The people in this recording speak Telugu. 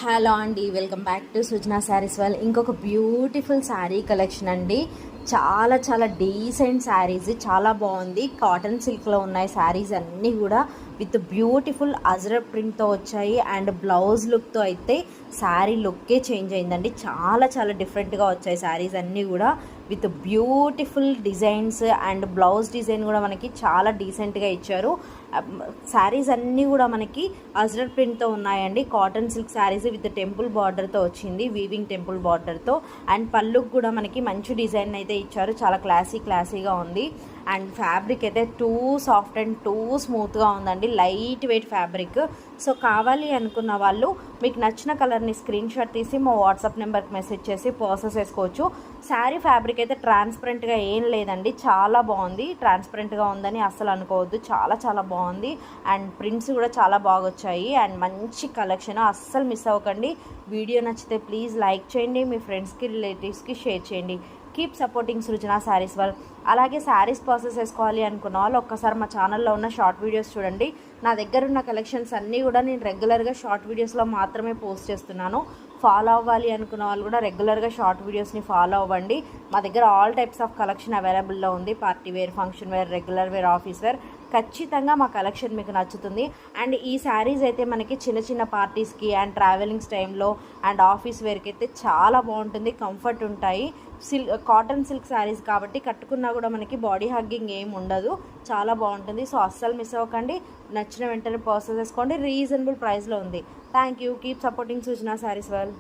హలో అండి, welcome back to Sujana saris world. ఇంకొక బ్యూటిఫుల్ శారీ కలెక్షన్ అండి. చాలా చాలా డీసెంట్ శారీస్, చాలా బాగుంది. కాటన్ సిల్క్లో ఉన్నాయి శారీస్ అన్నీ కూడా. విత్ బ్యూటిఫుల్ అజ్రక్ ప్రింట్తో వచ్చాయి. అండ్ బ్లౌజ్ లుక్తో అయితే శారీ లుక్కే చేంజ్ అయిందండి. చాలా చాలా డిఫరెంట్గా వచ్చాయి శారీస్ అన్నీ కూడా. With beautiful designs and blouse design కూడా మనకి చాలా డీసెంట్గా ఇచ్చారు. శారీస్ అన్నీ కూడా మనకి అజ్రక్ ప్రింట్తో ఉన్నాయండి. Cotton silk sarees with temple బార్డర్తో వచ్చింది, వీవింగ్ టెంపుల్ బార్డర్తో. అండ్ పళ్ళుకు కూడా మనకి మంచి డిజైన్ అయితే ఇచ్చారు. చాలా క్లాసీగా ఉంది. అండ్ ఫ్యాబ్రిక్ అయితే టూ సాఫ్ట్ అండ్ టూ స్మూత్గా ఉందండి. Light weight fabric. సో కావాలి అనుకున్న వాళ్ళు మీకు నచ్చిన కలర్ని స్క్రీన్ షాట్ తీసి మా వాట్సాప్ నెంబర్కి మెసేజ్ చేసి ప్రాసెస్ చేసుకోవచ్చు. శారీ ఫ్యాబ్రిక్ అయితే ట్రాన్స్పరెంట్గా ఏం లేదండి, చాలా బాగుంది. ట్రాన్స్పరెంట్గా ఉందని అస్సలు అనుకోవద్దు, చాలా చాలా బాగుంది. అండ్ ప్రింట్స్ కూడా చాలా బాగా వచ్చాయి. అండ్ మంచి కలెక్షన్, అస్సలు మిస్ అవ్వకండి. వీడియో నచ్చితే ప్లీజ్ లైక్ చేయండి, మీ ఫ్రెండ్స్కి రిలేటివ్స్కి షేర్ చేయండి. Keep supporting Srujana saris world. అలాగే శారీస్ ప్రాసెస్ చేసుకోవాలి అనుకున్న వాళ్ళు ఒక్కసారి మా ఛానల్లో ఉన్న షార్ట్ వీడియోస్ చూడండి. నా దగ్గర ఉన్న కలెక్షన్స్ అన్నీ కూడా నేను రెగ్యులర్గా షార్ట్ వీడియోస్లో మాత్రమే పోస్ట్ చేస్తున్నాను. ఫాలో అవ్వాలి అనుకున్న వాళ్ళు కూడా రెగ్యులర్గా షార్ట్ వీడియోస్ని ఫాలో అవ్వండి. మా దగ్గర ఆల్ టైప్స్ ఆఫ్ కలెక్షన్ అవైలబుల్లో ఉంది. Party wear, function wear, regular wear, office wear. ఖచ్చితంగా మా కలెక్షన్ మీకు నచ్చుతుంది. అండ్ ఈ శారీస్ అయితే మనకి చిన్న చిన్న పార్టీస్కి అండ్ ట్రావెలింగ్స్ టైంలో అండ్ ఆఫీస్ వేర్కి అయితే చాలా బాగుంటుంది, కంఫర్ట్ ఉంటాయి. కాటన్ సిల్క్ శారీస్ కాబట్టి కట్టుకున్నా కూడా మనకి బాడీ హగ్గింగ్ ఏం ఉండదు, చాలా బాగుంటుంది. సో అస్సలు మిస్ అవ్వకండి. నచ్చిన వెంటనే ప్రాసెస్ చేసుకోండి. రీజనబుల్ ప్రైస్లో ఉంది. Thank you. Keep supporting Sujana saris world.